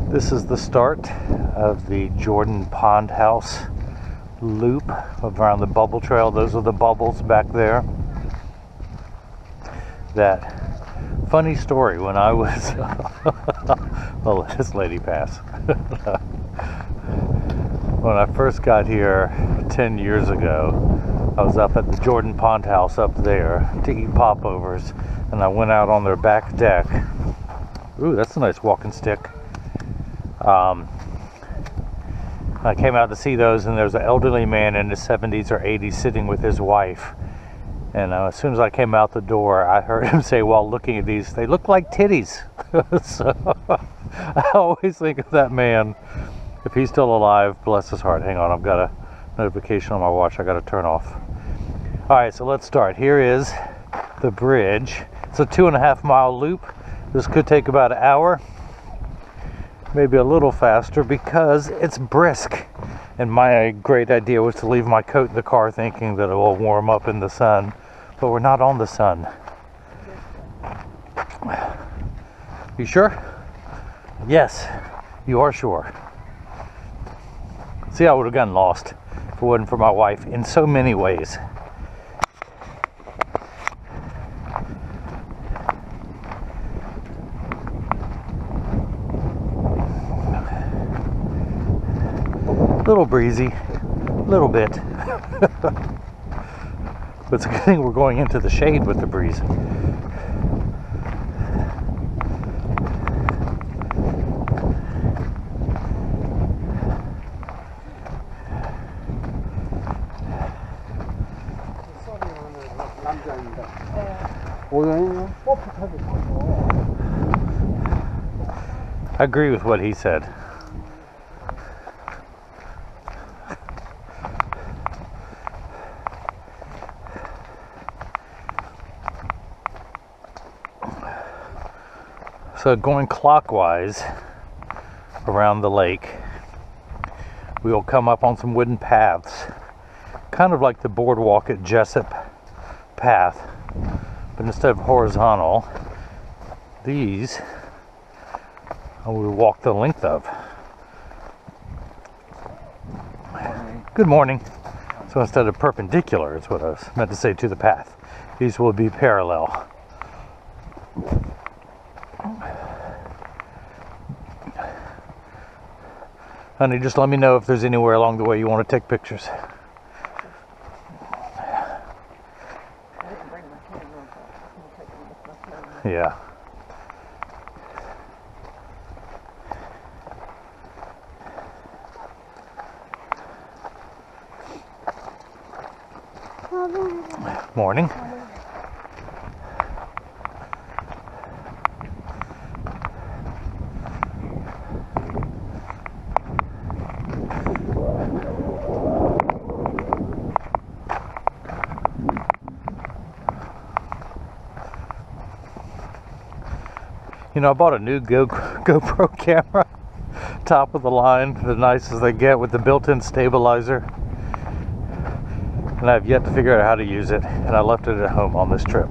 This is the start of the Jordon Pond House loop around the bubble trail. Those are the bubbles back there. That funny story when I was well, let this lady pass. When I first got here 10 years ago, I was up at the Jordon Pond House up there to eat popovers, and I went out on their back deck. Ooh, that's a nice walking stick. I came out to see those, and there's an elderly man in his 70s or 80s sitting with his wife. And as soon as I came out the door, I heard him say, while looking at these, they look like titties. So I always think of that man. If he's still alive, bless his heart. Hang on, I've got a notification on my watch I got to turn off. All right, so let's start. Here is the bridge. It's a 2.5 mile loop. This could take about an hour, maybe a little faster, because it's brisk. And my great idea was to leave my coat in the car thinking that it will warm up in the sun, but we're not on the sun. You sure? Yes, you are sure. See, I would have gotten lost if it wasn't for my wife in so many ways. Little breezy, little bit. But it's a good thing we're going into the shade with the breeze. I agree with what he said. So going clockwise around the lake, we will come up on some wooden paths, kind of like the boardwalk at Jessup path, but instead of horizontal, these I will walk the length of. Good morning. So instead of perpendicular, is what I was meant to say, to the path, these will be parallel. Honey, just let me know if there's anywhere along the way you want to take pictures. Yeah. Morning. You know, I bought a new GoPro camera, top of the line, the nicest they get, with the built-in stabilizer. And I've yet to figure out how to use it, and I left it at home on this trip.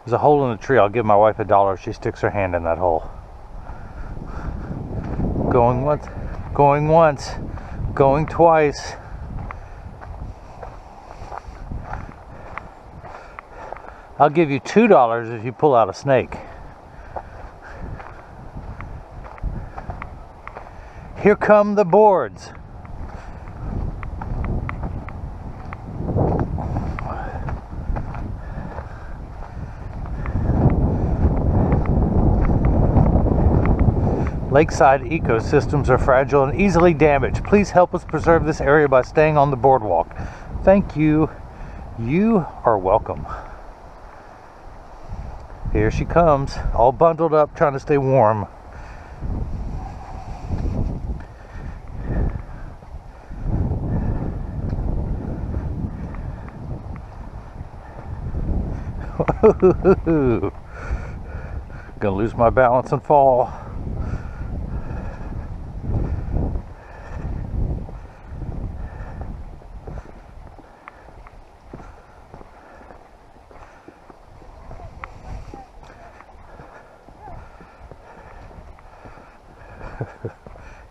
There's a hole in the tree. I'll give my wife $1 if she sticks her hand in that hole. Going once, going twice. I'll give you $2 if you pull out a snake. Here come the boards. Lakeside ecosystems are fragile and easily damaged. Please help us preserve this area by staying on the boardwalk. Thank you. You are welcome. Here she comes, all bundled up, trying to stay warm. Gonna lose my balance and fall.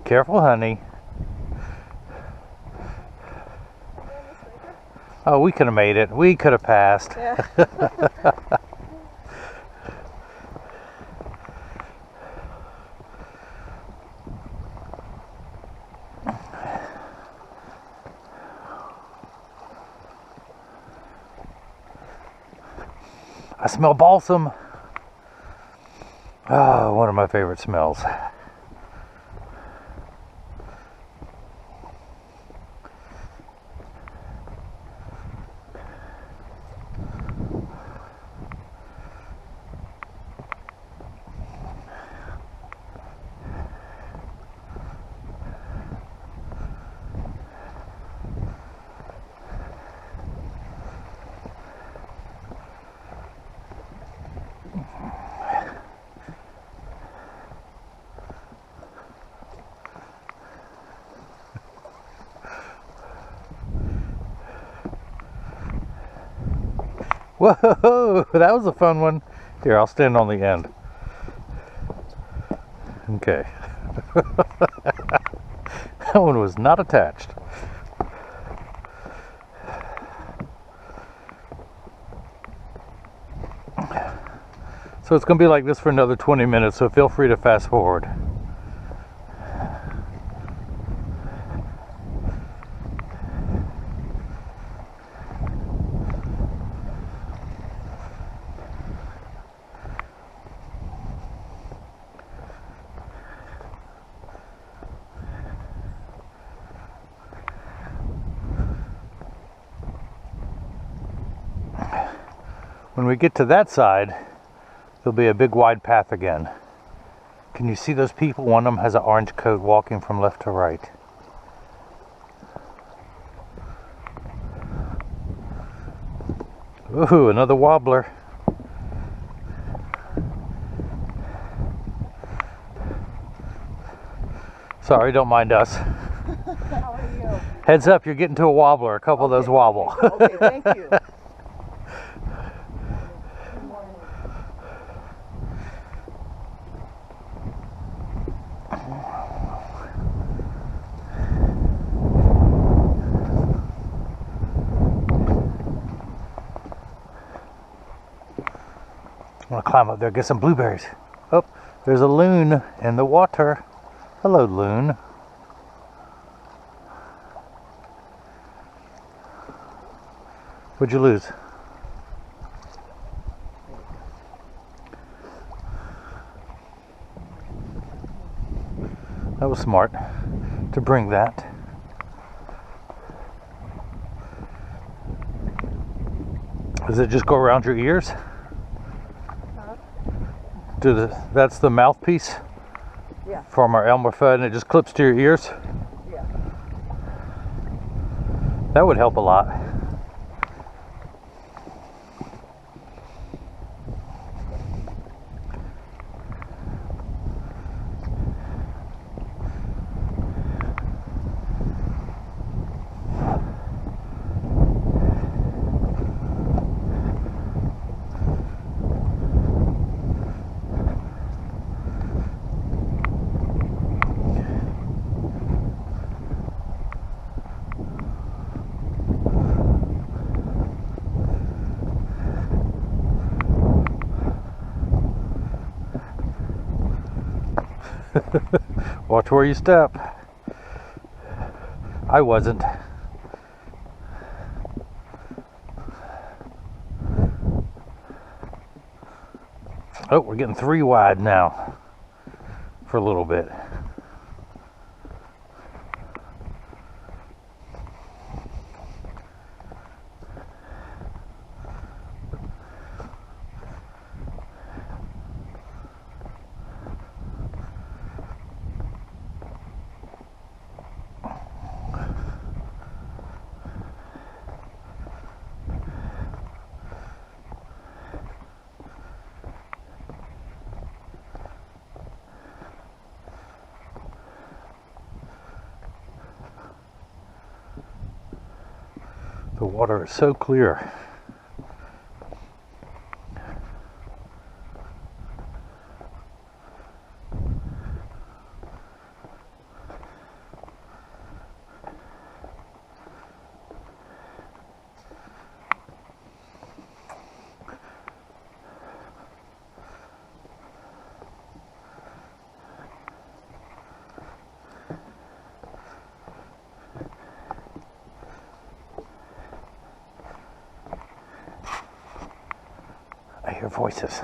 Careful, honey. Oh, we could have made it. We could have passed. Yeah. I smell balsam. Oh, one of my favorite smells. Whoa, that was a fun one. Here, I'll stand on the end. Okay. That one was not attached. So it's going to be like this for another 20 minutes, so feel free to fast forward. When we get to that side, there'll be a big wide path again. Can you see those people? One of them has an orange coat walking from left to right. Ooh, another wobbler. Sorry, don't mind us. How are you? Heads up, you're getting to a wobbler. A couple of those wobble. Okay, thank you. I want to climb up there, get some blueberries. Oh, there's a loon in the water. Hello, loon. What'd you lose? That was smart to bring that. Does it just go around your ears? That's the mouthpiece? Yeah. From our Elmer Fudd, and it just clips to your ears? Yeah. That would help a lot. Watch where you step. I wasn't. Oh, we're getting 3 wide now for a little bit. The water is so clear. I hear voices.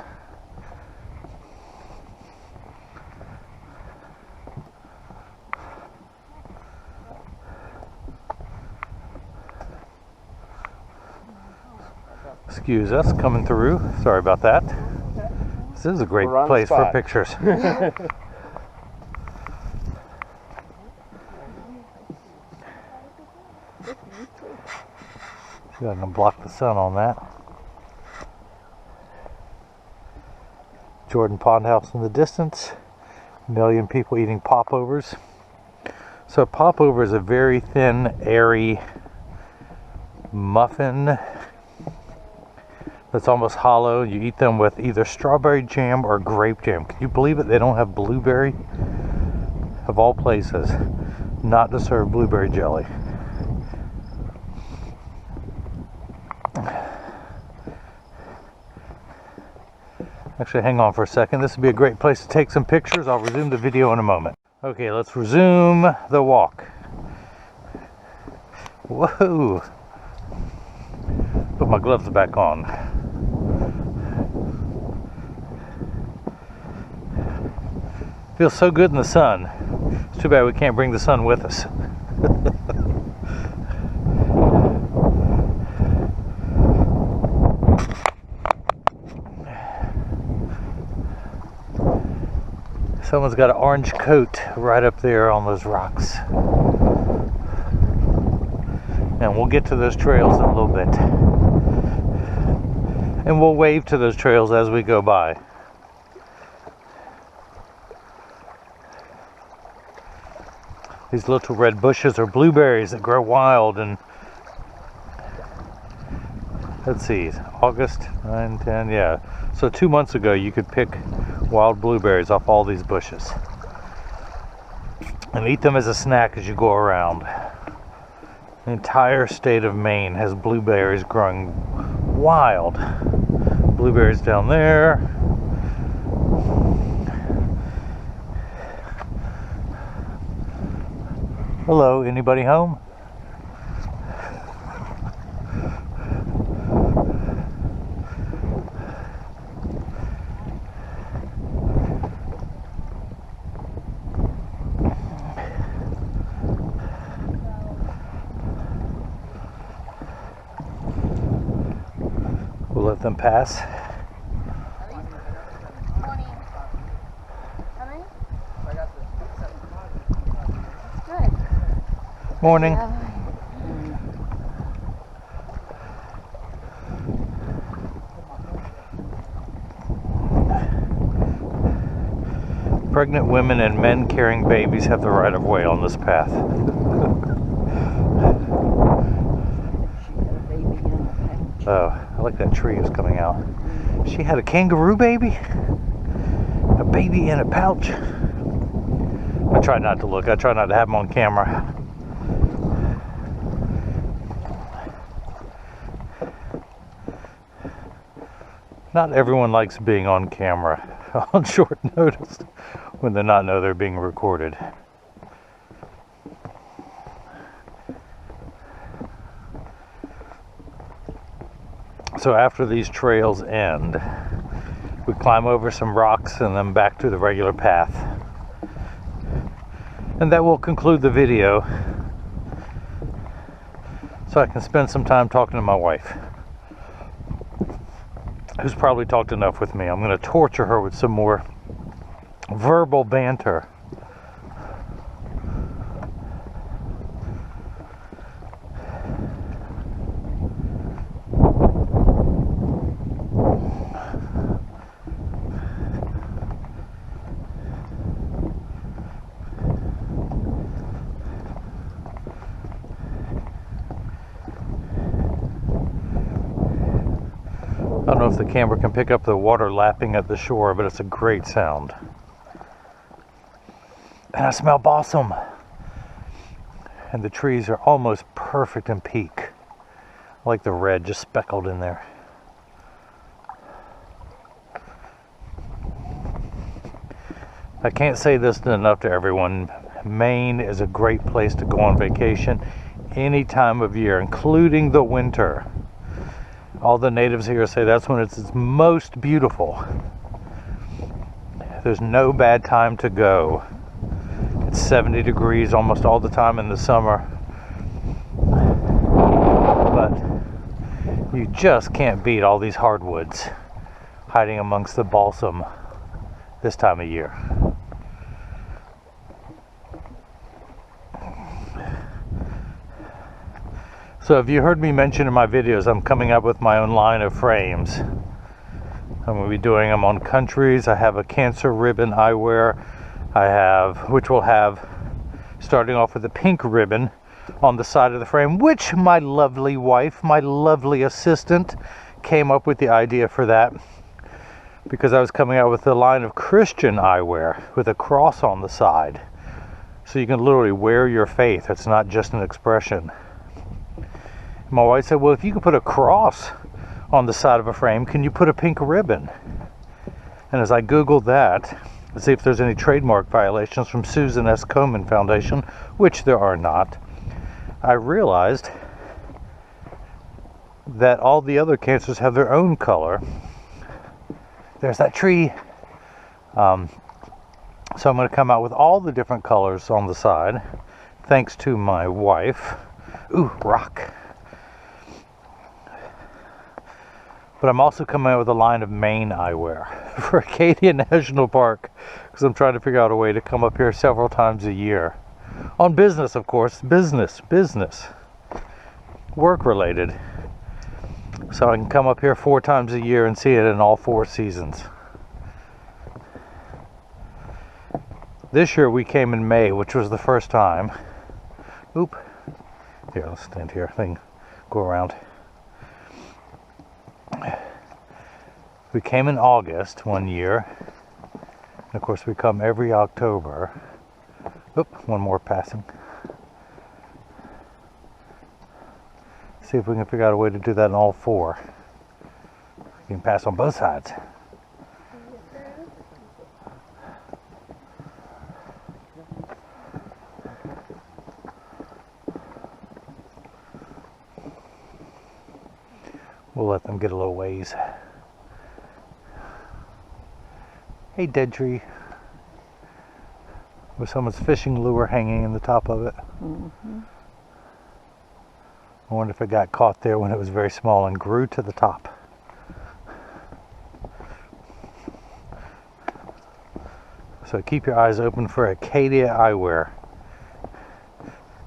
Excuse us coming through. Sorry about that. This is a great place for pictures. See if I can block the sun on that. Jordon Pond House in the distance. A million people eating popovers. So a popover is a very thin, airy muffin that's almost hollow. You eat them with either strawberry jam or grape jam. Can you believe it? They don't have blueberry? Of all places, not to serve blueberry jelly. Actually, hang on for a second. This would be a great place to take some pictures. I'll resume the video in a moment. Okay, let's resume the walk. Whoa! Put my gloves back on. Feels so good in the sun. It's too bad we can't bring the sun with us. Someone's got an orange coat right up there on those rocks. And we'll get to those trails in a little bit. And we'll wave to those trails as we go by. These little red bushes are blueberries that grow wild, and let's see, August 9, 10, yeah. So 2 months ago you could pick wild blueberries off all these bushes and eat them as a snack as you go around. The entire state of Maine has blueberries growing wild. Blueberries down there. Hello, anybody home? We'll let them pass. Morning. Pregnant women and men carrying babies have the right of way on this path. Oh, I like that tree is coming out. She had a kangaroo baby? A baby in a pouch? I try not to look. I try not to have them on camera. Not everyone likes being on camera on short notice when they not know they're being recorded. So after these trails end, we climb over some rocks and then back to the regular path. And that will conclude the video, so I can spend some time talking to my wife, who's probably talked enough with me. I'm going to torture her with some more verbal banter. I don't know if the camera can pick up the water lapping at the shore, but it's a great sound. And I smell balsam. And the trees are almost perfect in peak. I like the red just speckled in there. I can't say this enough to everyone. Maine is a great place to go on vacation any time of year, including the winter. All the natives here say that's when it's its most beautiful. There's no bad time to go. It's 70 degrees almost all the time in the summer. But you just can't beat all these hardwoods hiding amongst the balsam this time of year. So have you heard me mention in my videos I'm coming up with my own line of frames. I'm going to be doing them on countries. I have a cancer ribbon eyewear. I have, which will have, starting off with a pink ribbon on the side of the frame, which my lovely wife, my lovely assistant, came up with the idea for that because I was coming out with a line of Christian eyewear with a cross on the side. So you can literally wear your faith. It's not just an expression. My wife said, well, if you can put a cross on the side of a frame, can you put a pink ribbon? And as I Googled that, to see if there's any trademark violations from Susan S. Komen Foundation, which there are not, I realized that all the other cancers have their own color. There's that tree. So I'm going to come out with all the different colors on the side, thanks to my wife. Ooh, rock. But I'm also coming out with a line of Maine eyewear for Acadia National Park because I'm trying to figure out a way to come up here several times a year. On business, of course. Business. Work related. So I can come up here 4 times a year and see it in all 4 seasons. This year we came in May, which was the first time. Oop. Here, let's stand here. Thing, go around. We came in August one year. And of course we come every October. Oop, one more passing. See if we can figure out a way to do that in all 4. You can pass on both sides. We'll let them get a little ways. Hey, dead tree. With someone's fishing lure hanging in the top of it. Mm-hmm. I wonder if it got caught there when it was very small and grew to the top. So keep your eyes open for Acadia eyewear.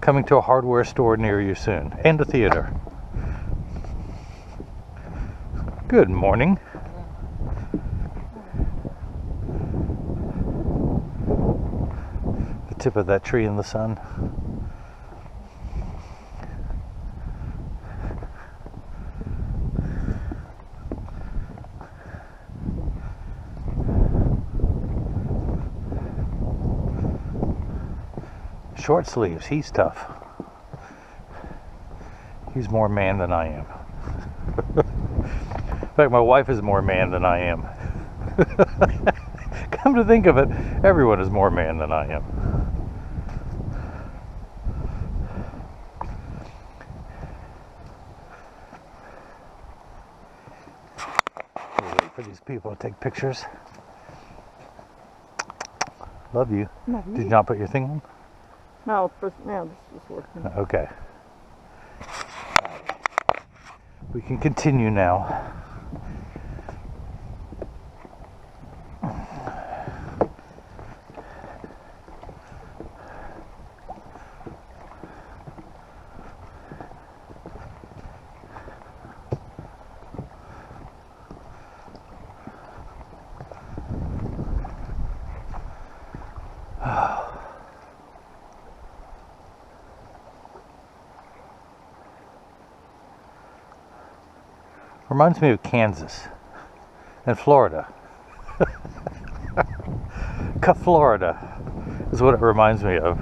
Coming to a hardware store near you soon. And a theater. Good morning. The tip of that tree in the sun. Short sleeves, he's tough. He's more man than I am. In fact, my wife is more man than I am. Come to think of it, everyone is more man than I am. We'll wait for these people to take pictures. Love you. Love you. Did you not put your thing on? No, this is working. Okay. We can continue now. Reminds me of Kansas and Florida. Florida is what it reminds me of.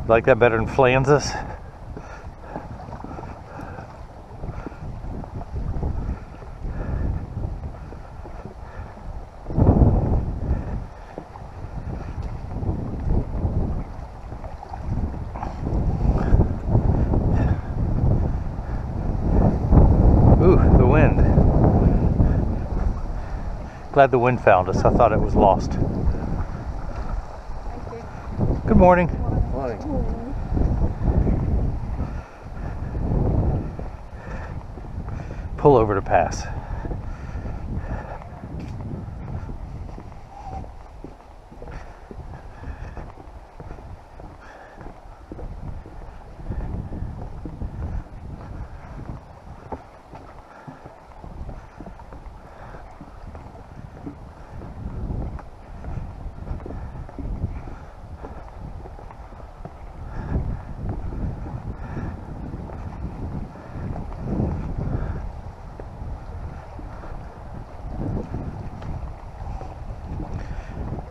Like that better than Flansis? wind. Glad the wind found us. I thought it was lost. Good morning. Morning. Pull over to pass.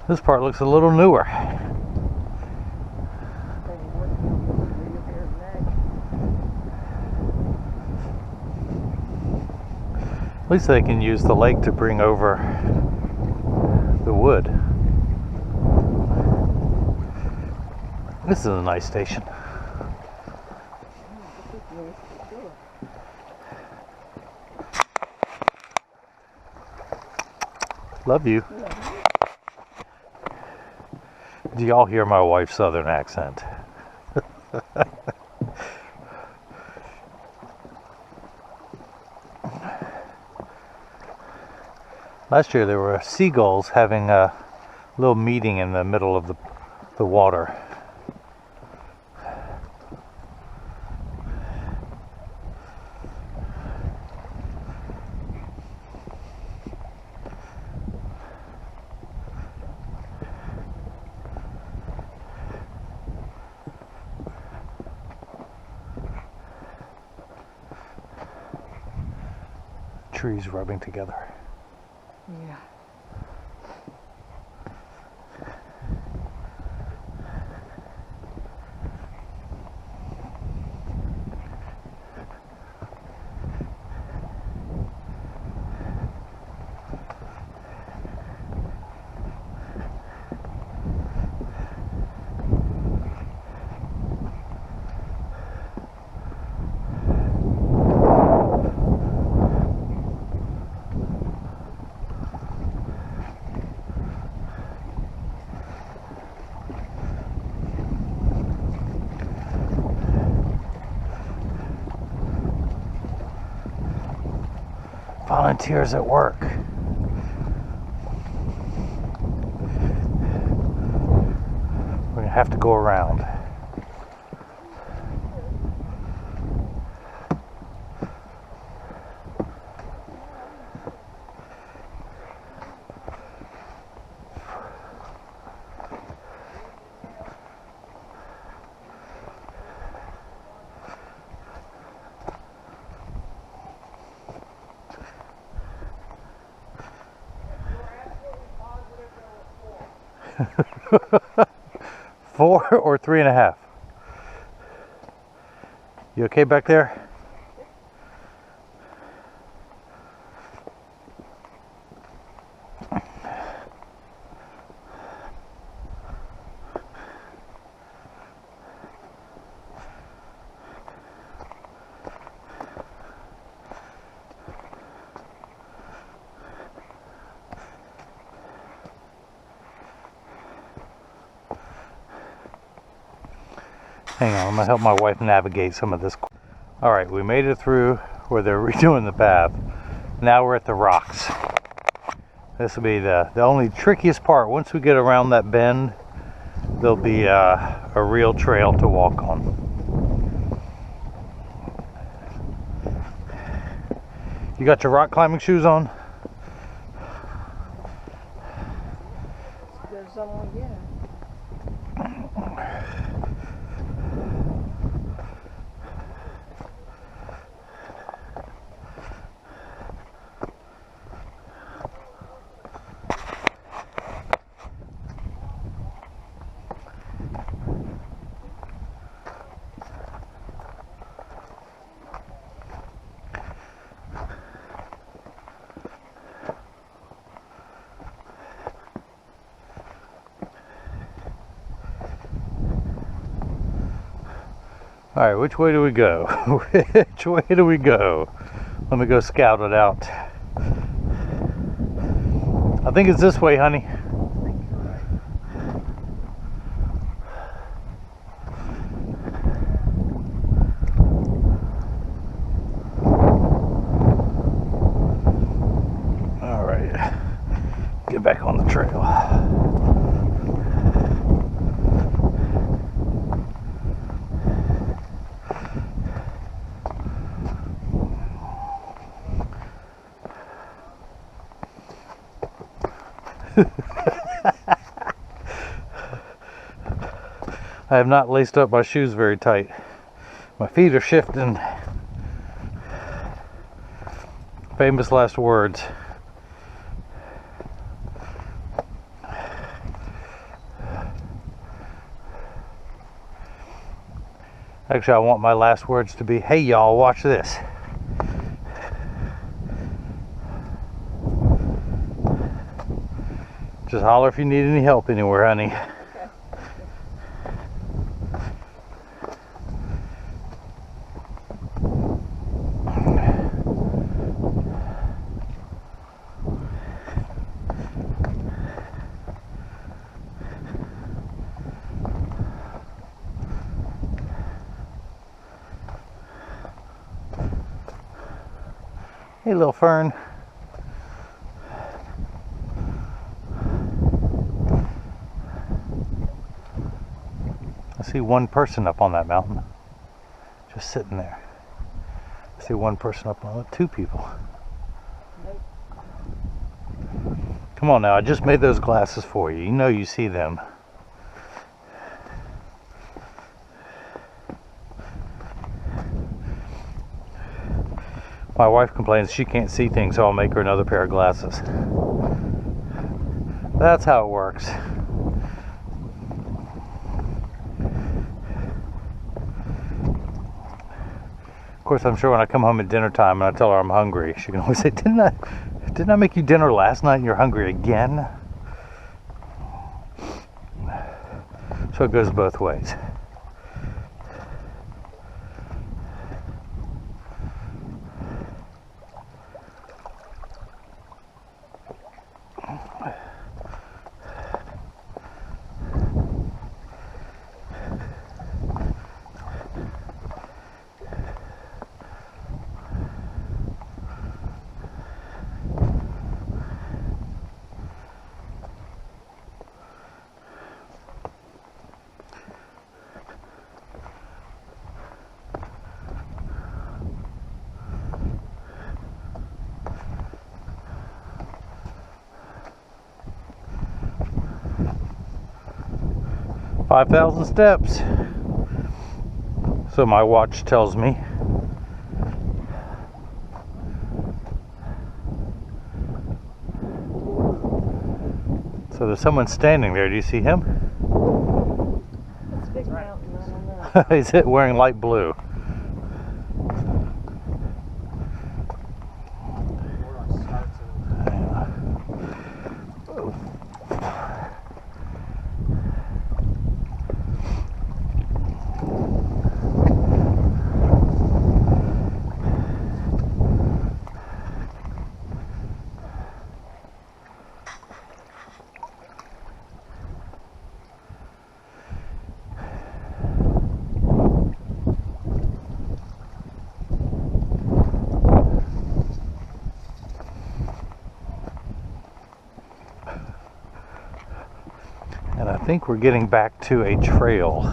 This part looks a little newer. At least they can use the lake to bring over the wood. This is a nice station. Love you. Do y'all hear my wife's southern accent? Last year there were seagulls having a little meeting in the middle of the water. Trees rubbing together. Yeah. Volunteers at work. We're gonna have to go around. Four or 3.5? You okay back there? Hang on, I'm gonna help my wife navigate some of this. All right, we made it through where they're redoing the path. Now we're at the rocks. This will be the only trickiest part. Once we get around that bend, there'll be a real trail to walk on. You got your rock climbing shoes on? There's someone, yeah. All right, which way do we go? Which way do we go? Let me go scout it out. I think it's this way, honey. All right, get back on the trail. I have not laced up my shoes very tight. My feet are shifting. Famous last words. Actually, I want my last words to be, hey y'all, watch this. Just holler if you need any help anywhere, honey. Hey, little fern. I see one person up on that mountain, just sitting there. I see one person up on it, two people. Nope. Come on now, I just made those glasses for you. You know you see them. My wife complains she can't see things, so I'll make her another pair of glasses. That's how it works. Of course, I'm sure when I come home at dinner time and I tell her I'm hungry, she can always say, didn't I make you dinner last night and you're hungry again? So it goes both ways. "5,000 steps, so my watch tells me. So there's someone standing there. Do you see him? That's a big mountain, I don't know. He's wearing light blue. And I think we're getting back to a trail.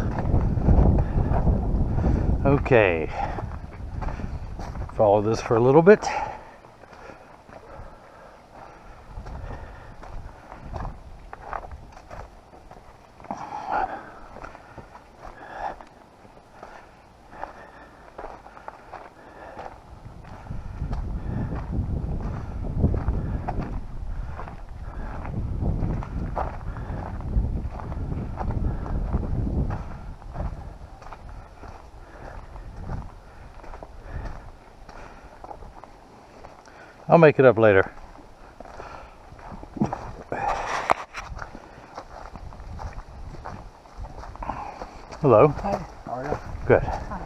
Okay. Follow this for a little bit. I'll make it up later. Hello. Hi, how are you? Good. Hi.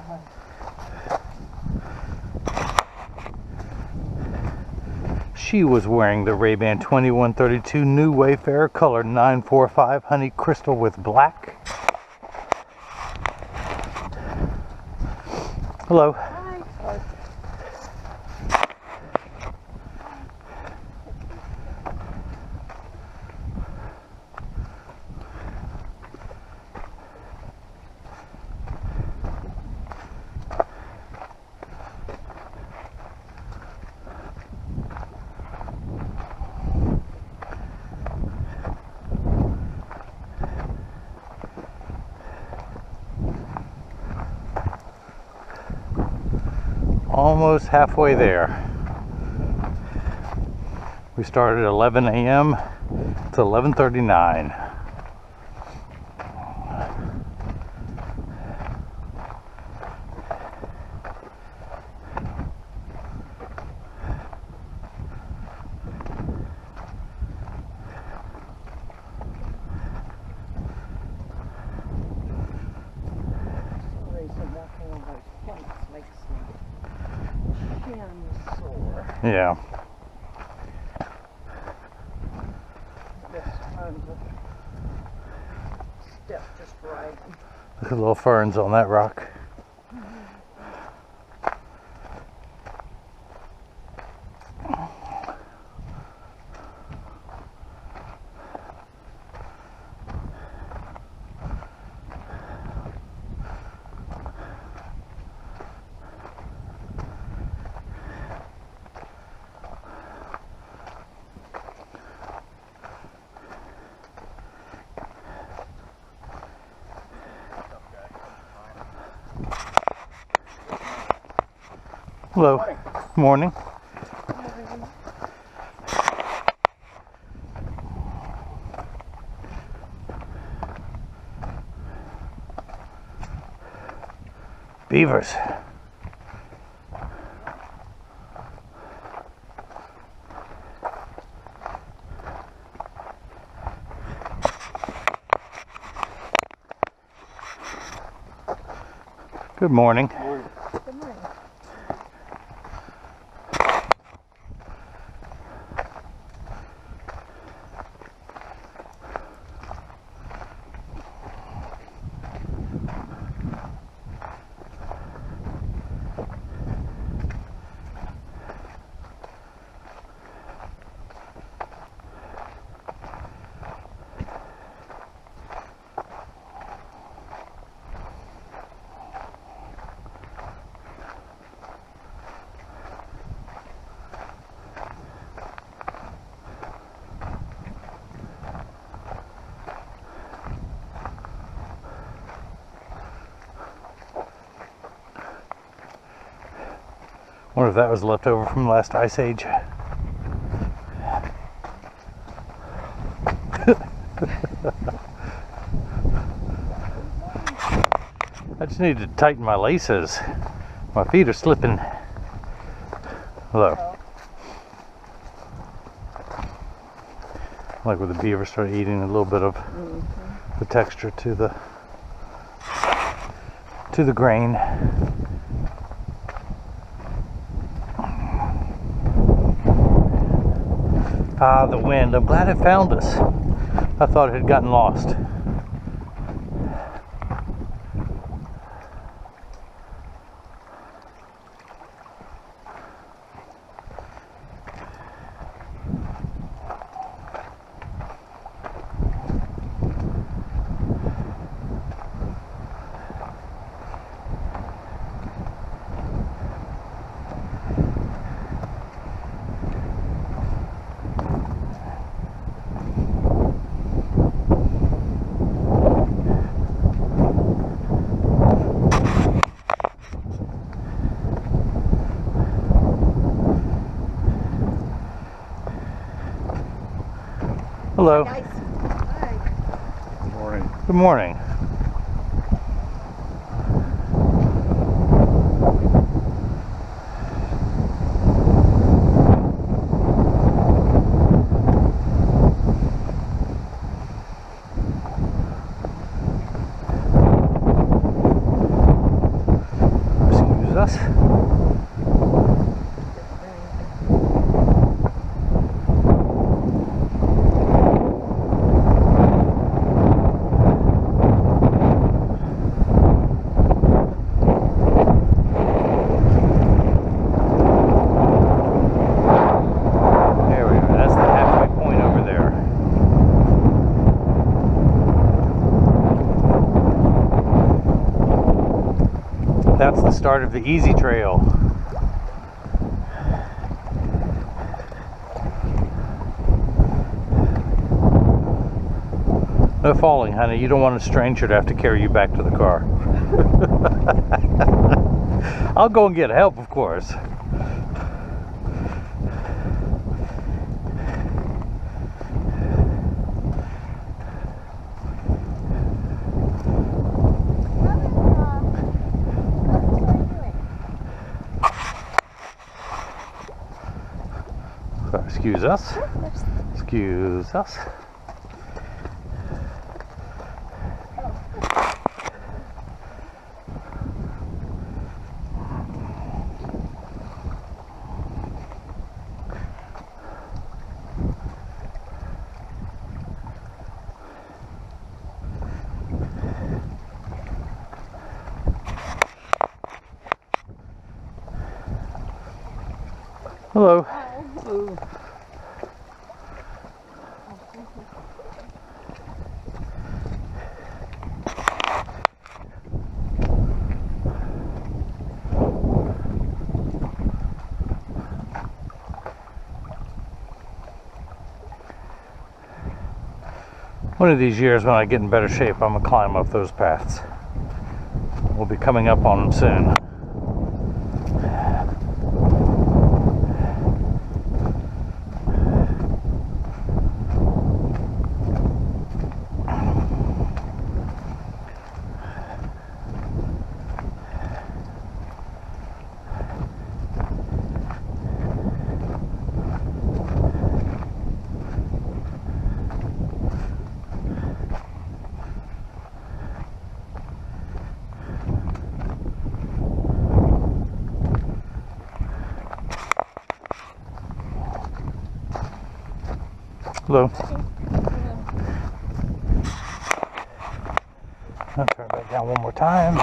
She was wearing the Ray-Ban 2132 New Wayfarer color 945 honey crystal with black. Hello. Hi. Almost halfway there. We started at 11 a.m. It's 11:39. Yeah. Step just right. Look at the little ferns on that rock. Hello. Morning. Beavers. Good morning. Good morning. Wonder if that was left over from last ice age. I just need to tighten my laces. My feet are slipping. Hello. Like where the beaver started eating a little bit of the texture to the grain. Ah, the wind. I'm glad it found us. I thought it had gotten lost. Hello. Hi, guys. Hi. Good morning. Good morning. Excuse us. start of the easy trail. No falling, honey. You don't want a stranger to have to carry you back to the car. I'll go and get help, of course. Excuse us. Excuse us. Hello. Ooh. One of these years when I get in better shape, I'm gonna climb up those paths. We'll be coming up on them soon. Hello. I'll turn back down one more time.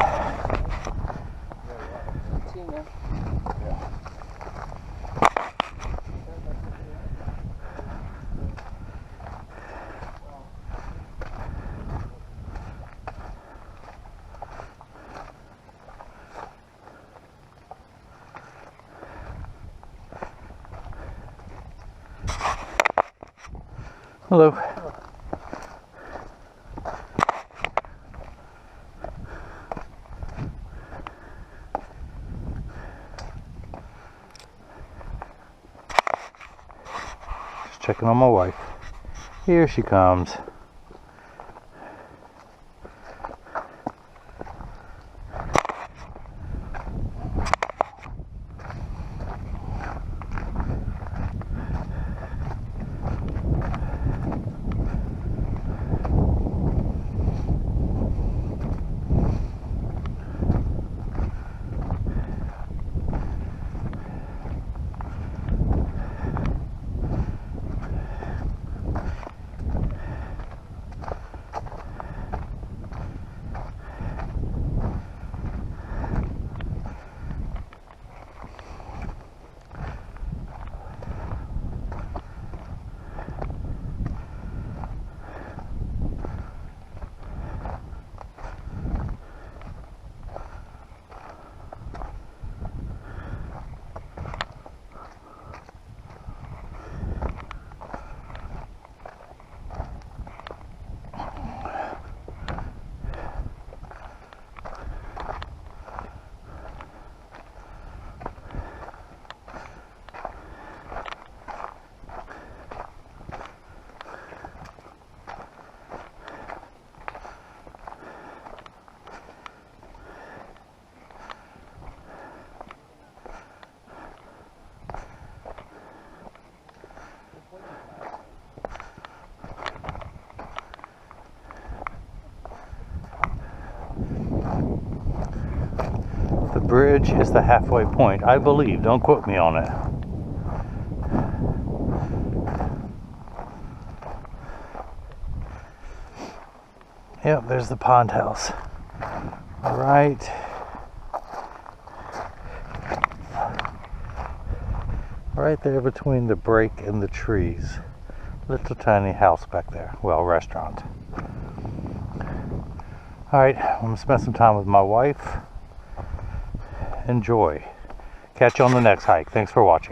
Hello. Just checking on my wife. Here she comes. The bridge is the halfway point, I believe. Don't quote me on it. Yep, there's the pond house. Right there between the break and the trees. Little tiny house back there. Well, restaurant. Alright, I'm gonna spend some time with my wife. enjoy. Catch you on the next hike. Thanks for watching.